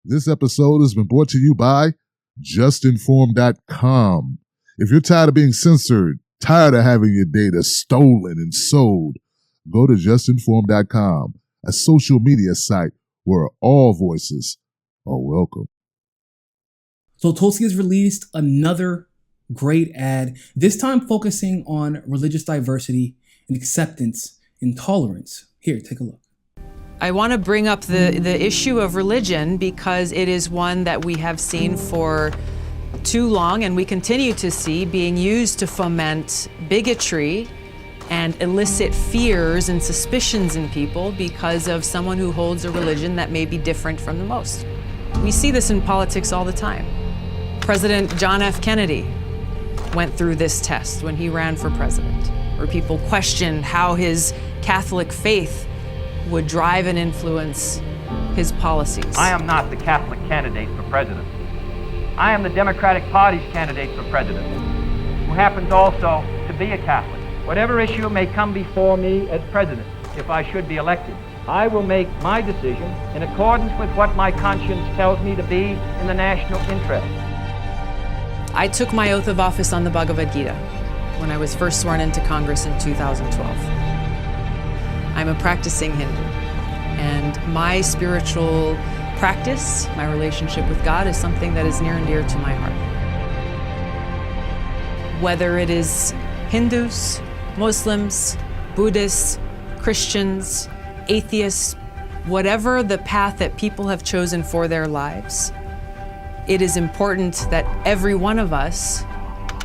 This episode has been brought to you by JustNForm.com. If you're tired of being censored, tired of having your data stolen and sold, go to JustNForm.com, a social media site where all voices are welcome. So Tulsi has released another great ad, this time focusing on religious diversity and acceptance and tolerance. Here, take a look. I want to bring up the issue of religion because it is one that we have seen for too long and we continue to see being used to foment bigotry and elicit fears and suspicions in people because of someone who holds a religion that may be different from the most. We see this in politics all the time. President John F. Kennedy went through this test when he ran for president, where people questioned how his Catholic faith would drive and influence his policies. I am not the Catholic candidate for president. I am the Democratic Party's candidate for president, who happens also to be a Catholic. Whatever issue may come before me as president, if I should be elected, I will make my decision in accordance with what my conscience tells me to be in the national interest. I took my oath of office on the Bhagavad Gita when I was first sworn into Congress in 2012. I'm a practicing Hindu, and my spiritual practice, my relationship with God, is something that is near and dear to my heart. Whether it is Hindus, Muslims, Buddhists, Christians, atheists, whatever the path that people have chosen for their lives, it is important that every one of us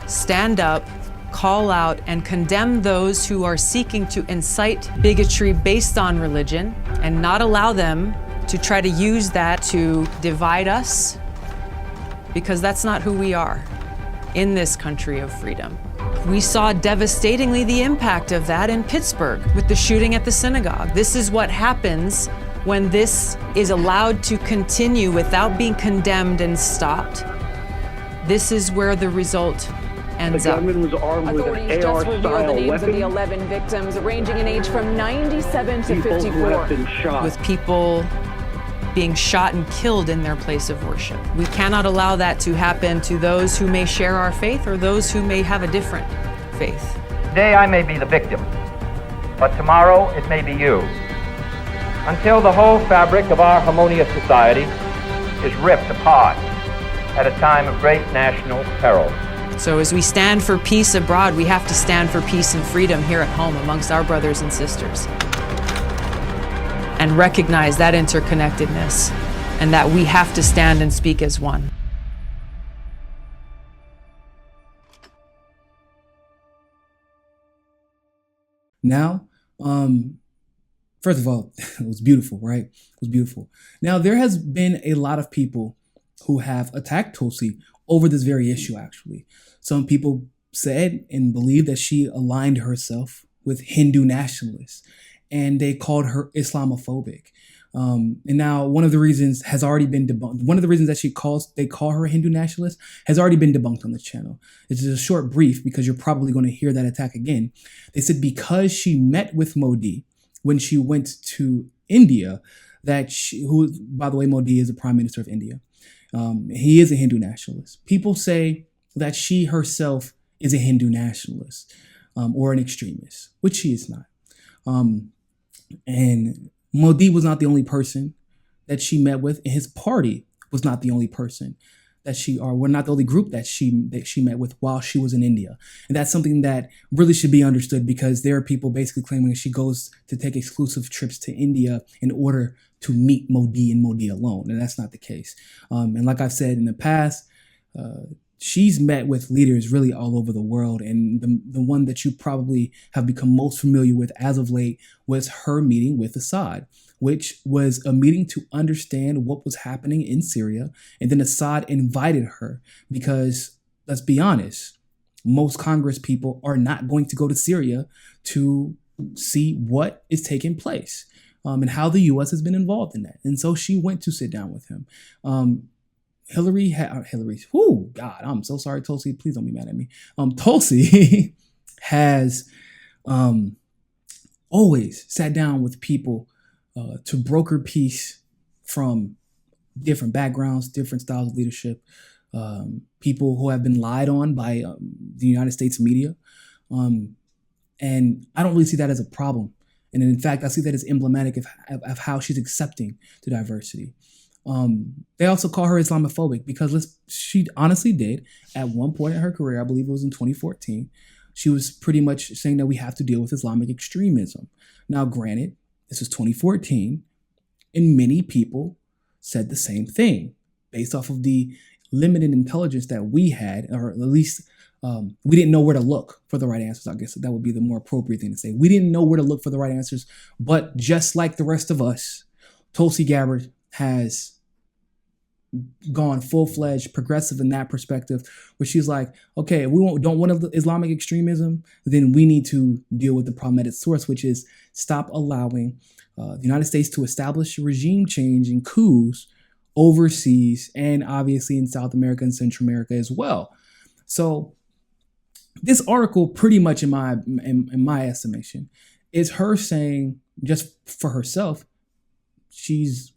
stand up, call out, and condemn those who are seeking to incite bigotry based on religion and not allow them to try to use that to divide us, because that's not who we are in this country of freedom. We saw devastatingly the impact of that in Pittsburgh with the shooting at the synagogue. This is what happens when this is allowed to continue without being condemned and stopped. This is where the result ends up. The gunman was armed with an AR-style weapon. Of the 11 victims, ranging in age from 97 to 54. People who have been shot. With people being shot and killed in their place of worship. We cannot allow that to happen to those who may share our faith or those who may have a different faith. Today I may be the victim, but tomorrow it may be you. Until the whole fabric of our harmonious society is ripped apart at a time of great national peril. So as we stand for peace abroad, we have to stand for peace and freedom here at home amongst our brothers and sisters, and recognize that interconnectedness and that we have to stand and speak as one. Now, first of all, it was beautiful, right? It was beautiful. Now, there has been a lot of people who have attacked Tulsi over this very issue, actually. Some people said and believed that she aligned herself with Hindu nationalists, and they called her Islamophobic. And now one of the reasons has already been debunked. One of the reasons that they call her a Hindu nationalist has already been debunked on the channel. It's just a short brief because you're probably going to hear that attack again. They said because she met with Modi when she went to India, who, by the way, Modi is the Prime Minister of India. He is a Hindu nationalist. People say that she herself is a Hindu nationalist or an extremist, which she is not. And Modi was not the only person that she met with, and his party was not the only person we're not the only group that she met with while she was in India. And that's something that really should be understood, because there are people basically claiming that she goes to take exclusive trips to India in order to meet Modi and Modi alone. And that's not the case. And like I've said in the past, she's met with leaders really all over the world. And the one that you probably have become most familiar with as of late was her meeting with Assad, which was a meeting to understand what was happening in Syria. And then Assad invited her because, let's be honest, most Congress people are not going to go to Syria to see what is taking place and how the U.S. has been involved in that. And so she went to sit down with him. Hillary, God, I'm so sorry, Tulsi. Please don't be mad at me. Tulsi has always sat down with people to broker peace from different backgrounds, different styles of leadership, people who have been lied on by the United States media. And I don't really see that as a problem. And in fact, I see that as emblematic of how she's accepting to diversity. They also call her Islamophobic because she honestly did at one point in her career, I believe it was in 2014, she was pretty much saying that we have to deal with Islamic extremism. Now, granted, this was 2014, and many people said the same thing based off of the limited intelligence that we had, or at least we didn't know where to look for the right answers. I guess that would be the more appropriate thing to say. We didn't know where to look for the right answers, but just like the rest of us, Tulsi Gabbard has gone full-fledged progressive in that perspective, where she's like, okay, if we don't want Islamic extremism, then we need to deal with the problem at its source, which is stop allowing the United States to establish regime change and coups overseas and obviously in South America and Central America as well. So this article pretty much in my estimation is her saying, just for herself, she's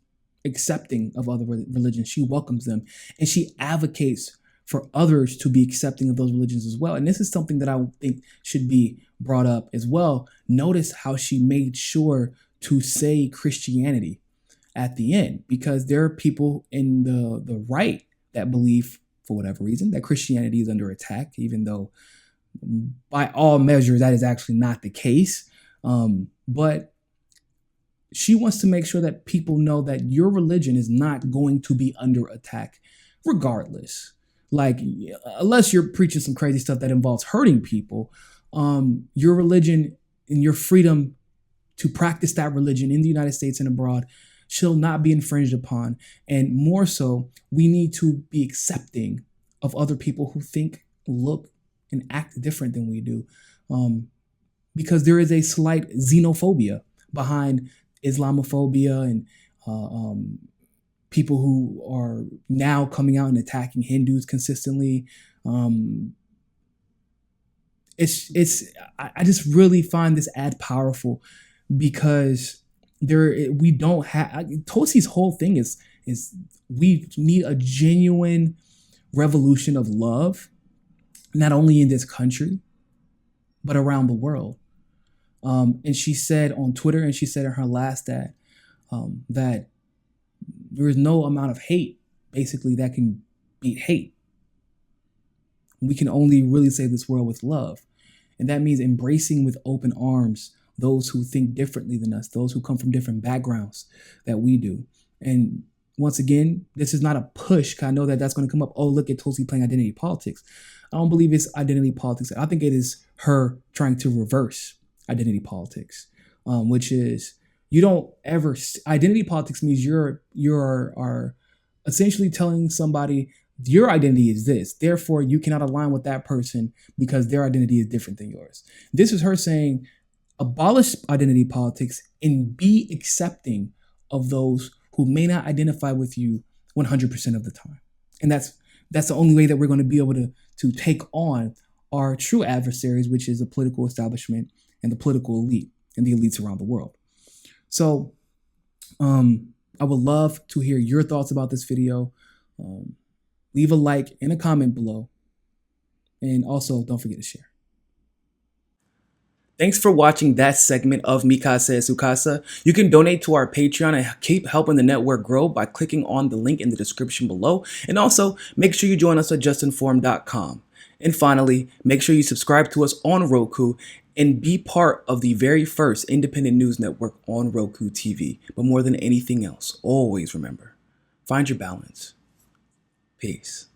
accepting of other religions. She welcomes them and she advocates for others to be accepting of those religions as well. And this is something that I think should be brought up as well. Notice how she made sure to say Christianity at the end, because there are people in the right that believe, for whatever reason, that Christianity is under attack, even though by all measures that is actually not the case. But she wants to make sure that people know that your religion is not going to be under attack regardless. Like, unless you're preaching some crazy stuff that involves hurting people, your religion and your freedom to practice that religion in the United States and abroad shall not be infringed upon. And more so, we need to be accepting of other people who think, look, and act different than we do. Because there is a slight xenophobia behind Islamophobia and people who are now coming out and attacking Hindus consistently. I just really find this ad powerful because we don't have, Tulsi's whole thing is we need a genuine revolution of love, not only in this country, but around the world. And she said on Twitter, and she said in her last ad, that there is no amount of hate, basically, that can beat hate. We can only really save this world with love. And that means embracing with open arms those who think differently than us, those who come from different backgrounds that we do. And once again, this is not a push, because I know that that's going to come up. Oh, look at Tulsi playing identity politics. I don't believe it's identity politics. I think it is her trying to reverse identity politics, which is you don't ever, identity politics means you're essentially telling somebody your identity is this, therefore you cannot align with that person because their identity is different than yours. This is her saying, abolish identity politics and be accepting of those who may not identify with you 100% of the time. And that's the only way that we're going to be able to take on our true adversaries, which is the political establishment and the political elite and the elites around the world. So I would love to hear your thoughts about this video. Leave a like and a comment below. And also, don't forget to share. Thanks for watching that segment of Mi Casa es Su Casa. You can donate to our Patreon and keep helping the network grow by clicking on the link in the description below. And also, make sure you join us at JustNForm.com. And finally, make sure you subscribe to us on Roku and be part of the very first independent news network on Roku TV. But more than anything else, always remember, find your balance. Peace.